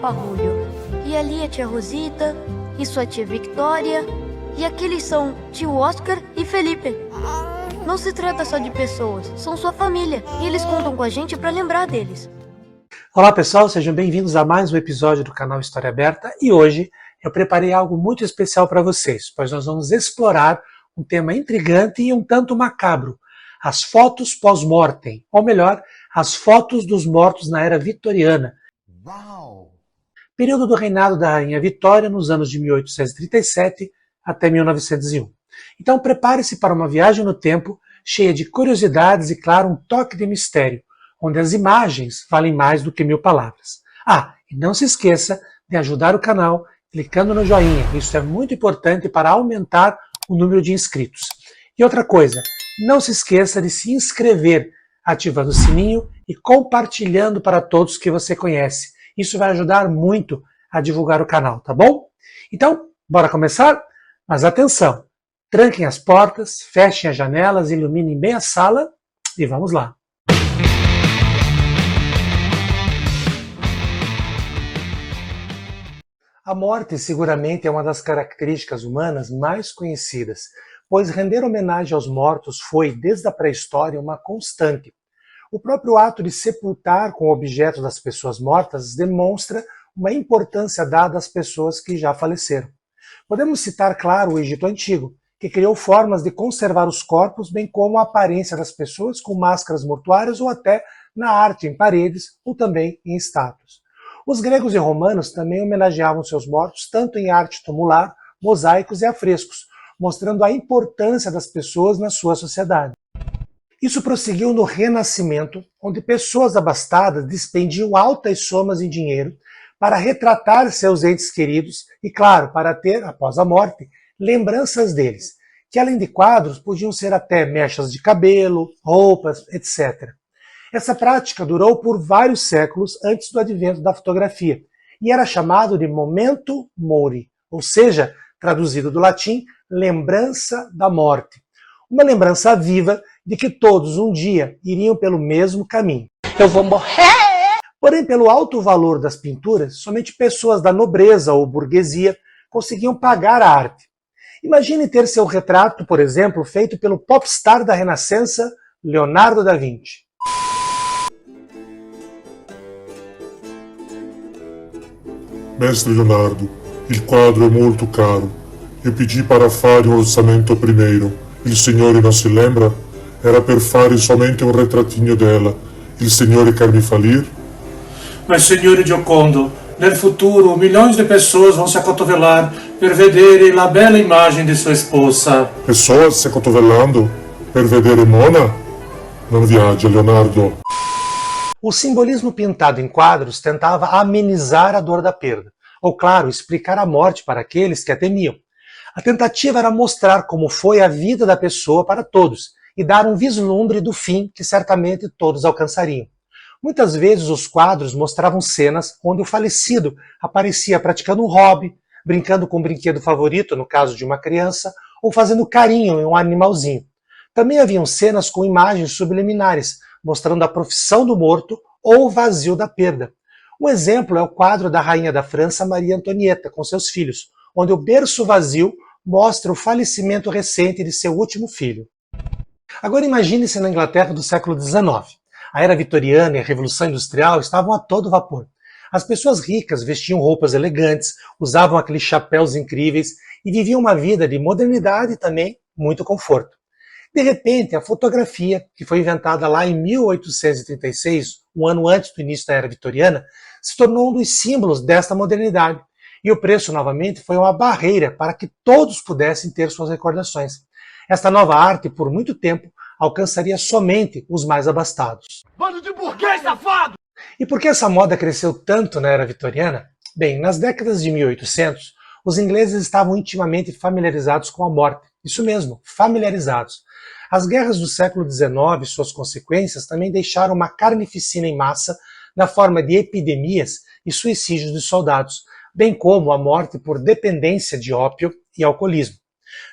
Paparrulho. E ali a tia Rosita, e sua tia Victoria, e aqueles são tio Oscar e Felipe. Não se trata só de pessoas, são sua família, e eles contam com a gente para lembrar deles. Olá pessoal, sejam bem-vindos a mais um episódio do canal História Aberta, e hoje eu preparei algo muito especial para vocês, pois nós vamos explorar um tema intrigante e um tanto macabro, as fotos pós-mortem, ou melhor, as fotos dos mortos na era vitoriana. Uau! Período do reinado da Rainha Vitória nos anos de 1837 até 1901. Então prepare-se para uma viagem no tempo cheia de curiosidades e, claro, um toque de mistério, onde as imagens valem mais do que 1000 palavras. Ah, e não se esqueça de ajudar o canal clicando no joinha, isso é muito importante para aumentar o número de inscritos. E outra coisa, não se esqueça de se inscrever, ativando o sininho e compartilhando para todos que você conhece. Isso vai ajudar muito a divulgar o canal, tá bom? Então, bora começar? Mas atenção, tranquem as portas, fechem as janelas, iluminem bem a sala e vamos lá. A morte seguramente é uma das características humanas mais conhecidas, pois render homenagem aos mortos foi, desde a pré-história, uma constante. O próprio ato de sepultar com objetos das pessoas mortas demonstra uma importância dada às pessoas que já faleceram. Podemos citar, claro, o Egito Antigo, que criou formas de conservar os corpos, bem como a aparência das pessoas com máscaras mortuárias ou até na arte em paredes ou também em estátuas. Os gregos e romanos também homenageavam seus mortos tanto em arte tumular, mosaicos e afrescos, mostrando a importância das pessoas na sua sociedade. Isso prosseguiu no Renascimento, onde pessoas abastadas dispendiam altas somas em dinheiro para retratar seus entes queridos e, claro, para ter, após a morte, lembranças deles, que além de quadros podiam ser até mechas de cabelo, roupas, etc. Essa prática durou por vários séculos antes do advento da fotografia e era chamado de memento mori, ou seja, traduzido do latim, lembrança da morte. Uma lembrança viva de que todos um dia iriam pelo mesmo caminho. Eu vou morrer! Porém, pelo alto valor das pinturas, somente pessoas da nobreza ou burguesia conseguiam pagar a arte. Imagine ter seu retrato, por exemplo, feito pelo popstar da Renascença, Leonardo da Vinci. Mestre Leonardo, il quadro è molto caro. Io pedi para fare un orçamento primeiro. Il Signore non si lembra? Era per fare somente un retratinho dela. Il Signore quer me falir? Mas, Signore Giocondo, nel futuro milhões de pessoas vão se acotovelar per vedere la bella immagine di sua esposa. Pessoas se cotovelando per vedere Mona? Non viaggia, Leonardo. O simbolismo pintado em quadros tentava amenizar a dor da perda, ou, claro, explicar a morte para aqueles que a temiam. A tentativa era mostrar como foi a vida da pessoa para todos e dar um vislumbre do fim que certamente todos alcançariam. Muitas vezes os quadros mostravam cenas onde o falecido aparecia praticando um hobby, brincando com o brinquedo favorito, no caso de uma criança, ou fazendo carinho em um animalzinho. Também haviam cenas com imagens subliminares, mostrando a profissão do morto ou o vazio da perda. Um exemplo é o quadro da rainha da França, Maria Antonieta, com seus filhos, onde o berço vazio mostra o falecimento recente de seu último filho. Agora imagine-se na Inglaterra do século XIX. A era vitoriana e a Revolução Industrial estavam a todo vapor. As pessoas ricas vestiam roupas elegantes, usavam aqueles chapéus incríveis e viviam uma vida de modernidade e também muito conforto. De repente, a fotografia, que foi inventada lá em 1836, um ano antes do início da era vitoriana, se tornou um dos símbolos desta modernidade. E o preço, novamente, foi uma barreira para que todos pudessem ter suas recordações. Esta nova arte, por muito tempo, alcançaria somente os mais abastados. Bando de burguês, safado! E por que essa moda cresceu tanto na era vitoriana? Bem, nas décadas de 1800, os ingleses estavam intimamente familiarizados com a morte. Isso mesmo, familiarizados. As guerras do século XIX e suas consequências também deixaram uma carnificina em massa na forma de epidemias e suicídios de soldados, bem como a morte por dependência de ópio e alcoolismo.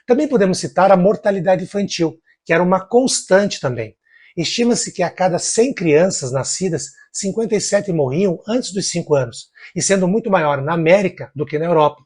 Também podemos citar a mortalidade infantil, que era uma constante também. Estima-se que a cada 100 crianças nascidas, 57 morriam antes dos 5 anos, e sendo muito maior na América do que na Europa.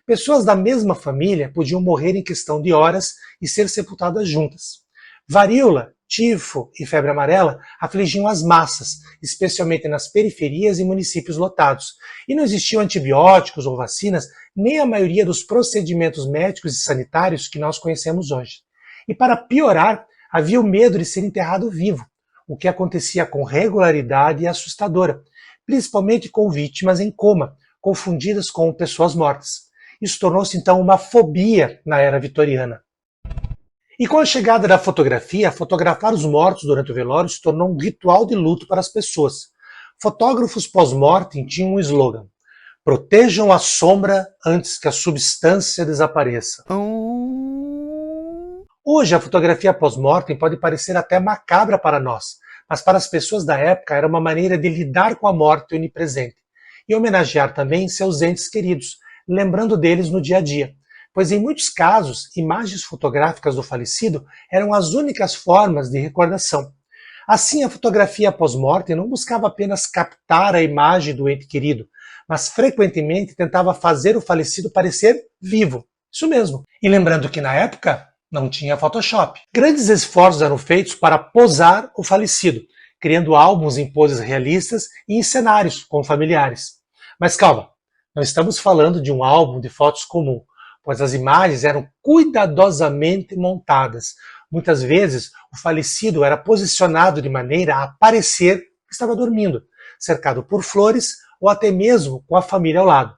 Pessoas da mesma família podiam morrer em questão de horas e ser sepultadas juntas. Varíola, tifo e febre amarela afligiam as massas, especialmente nas periferias e municípios lotados, e não existiam antibióticos ou vacinas, nem a maioria dos procedimentos médicos e sanitários que nós conhecemos hoje. E para piorar, havia o medo de ser enterrado vivo, o que acontecia com regularidade e assustadora, principalmente com vítimas em coma, confundidas com pessoas mortas. Isso tornou-se então uma fobia na era vitoriana. E com a chegada da fotografia, fotografar os mortos durante o velório se tornou um ritual de luto para as pessoas. Fotógrafos pós-mortem tinham um slogan: protejam a sombra antes que a substância desapareça. Hoje a fotografia pós-mortem pode parecer até macabra para nós, mas para as pessoas da época era uma maneira de lidar com a morte onipresente e homenagear também seus entes queridos, lembrando deles no dia a dia. Pois em muitos casos, imagens fotográficas do falecido eram as únicas formas de recordação. Assim, a fotografia pós-mortem não buscava apenas captar a imagem do ente querido, mas frequentemente tentava fazer o falecido parecer vivo. Isso mesmo. E lembrando que na época não tinha Photoshop. Grandes esforços eram feitos para posar o falecido, criando álbuns em poses realistas e em cenários com familiares. Mas calma, não estamos falando de um álbum de fotos comum, pois as imagens eram cuidadosamente montadas. Muitas vezes, o falecido era posicionado de maneira a parecer que estava dormindo, cercado por flores ou até mesmo com a família ao lado.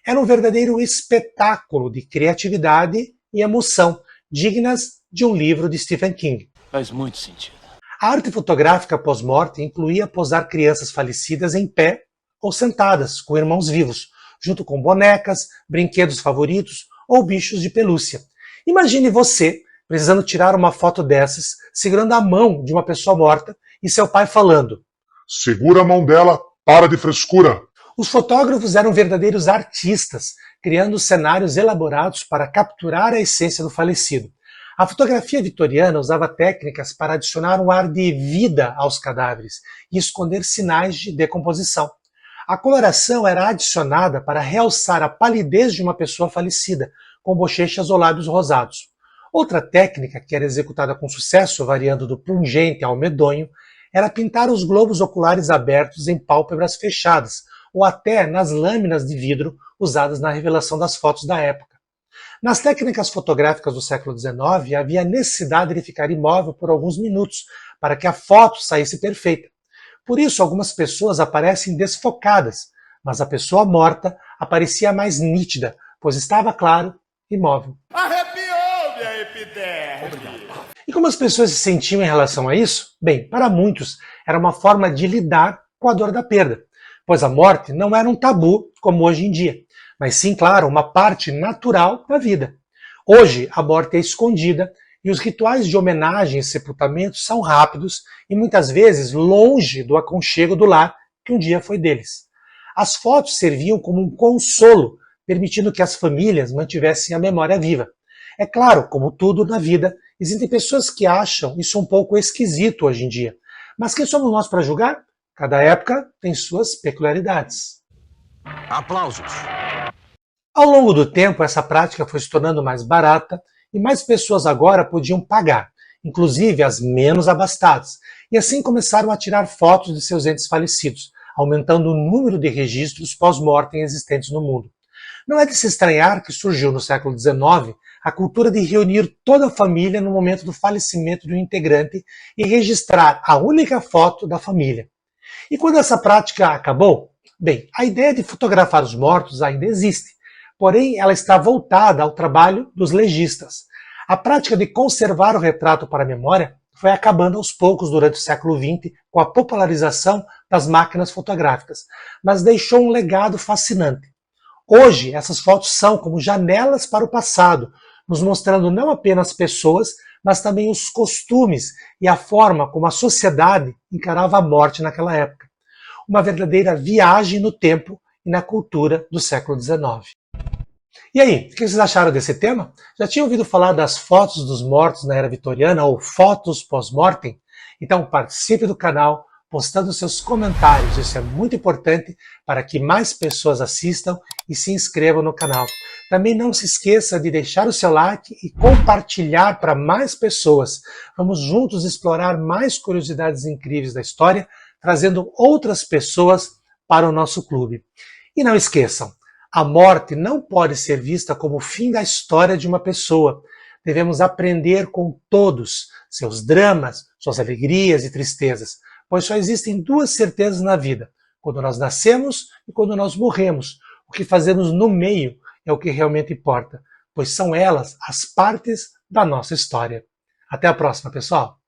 Era um verdadeiro espetáculo de criatividade e emoção, dignas de um livro de Stephen King. Faz muito sentido. A arte fotográfica pós-morte incluía posar crianças falecidas em pé ou sentadas, com irmãos vivos, junto com bonecas, brinquedos favoritos ou bichos de pelúcia. Imagine você precisando tirar uma foto dessas, segurando a mão de uma pessoa morta e seu pai falando: Segura a mão dela, para de frescura. Os fotógrafos eram verdadeiros artistas, criando cenários elaborados para capturar a essência do falecido. A fotografia vitoriana usava técnicas para adicionar um ar de vida aos cadáveres e esconder sinais de decomposição. A coloração era adicionada para realçar a palidez de uma pessoa falecida, com bochechas ou lábios rosados. Outra técnica, que era executada com sucesso, variando do pungente ao medonho, era pintar os globos oculares abertos em pálpebras fechadas, ou até nas lâminas de vidro usadas na revelação das fotos da época. Nas técnicas fotográficas do século XIX, havia a necessidade de ficar imóvel por alguns minutos, para que a foto saísse perfeita. Por isso, algumas pessoas aparecem desfocadas, mas a pessoa morta aparecia mais nítida, pois estava, claro, imóvel. Arrepiou minha epiderme. E como as pessoas se sentiam em relação a isso? Bem, para muitos, era uma forma de lidar com a dor da perda, pois a morte não era um tabu como hoje em dia, mas sim, claro, uma parte natural da vida. Hoje, a morte é escondida e os rituais de homenagem e sepultamento são rápidos e muitas vezes longe do aconchego do lar que um dia foi deles. As fotos serviam como um consolo, permitindo que as famílias mantivessem a memória viva. É claro, como tudo na vida, existem pessoas que acham isso um pouco esquisito hoje em dia. Mas quem somos nós para julgar? Cada época tem suas peculiaridades. Aplausos. Ao longo do tempo, essa prática foi se tornando mais barata e mais pessoas agora podiam pagar, inclusive as menos abastadas, e assim começaram a tirar fotos de seus entes falecidos, aumentando o número de registros pós-mortem existentes no mundo. Não é de se estranhar que surgiu no século XIX a cultura de reunir toda a família no momento do falecimento de um integrante e registrar a única foto da família. E quando essa prática acabou? Bem, a ideia de fotografar os mortos ainda existe, porém ela está voltada ao trabalho dos legistas. A prática de conservar o retrato para a memória foi acabando aos poucos durante o século XX com a popularização das máquinas fotográficas, mas deixou um legado fascinante. Hoje, essas fotos são como janelas para o passado, nos mostrando não apenas pessoas, mas também os costumes e a forma como a sociedade encarava a morte naquela época. Uma verdadeira viagem no tempo e na cultura do século XIX. E aí, o que vocês acharam desse tema? Já tinham ouvido falar das fotos dos mortos na era vitoriana ou fotos pós-mortem? Então participe do canal, postando seus comentários. Isso é muito importante para que mais pessoas assistam e se inscrevam no canal. Também não se esqueça de deixar o seu like e compartilhar para mais pessoas. Vamos juntos explorar mais curiosidades incríveis da história, trazendo outras pessoas para o nosso clube. E não esqueçam, a morte não pode ser vista como o fim da história de uma pessoa. Devemos aprender com todos, seus dramas, suas alegrias e tristezas, pois só existem duas certezas na vida, quando nós nascemos e quando nós morremos. O que fazemos no meio é o que realmente importa, pois são elas as partes da nossa história. Até a próxima, pessoal!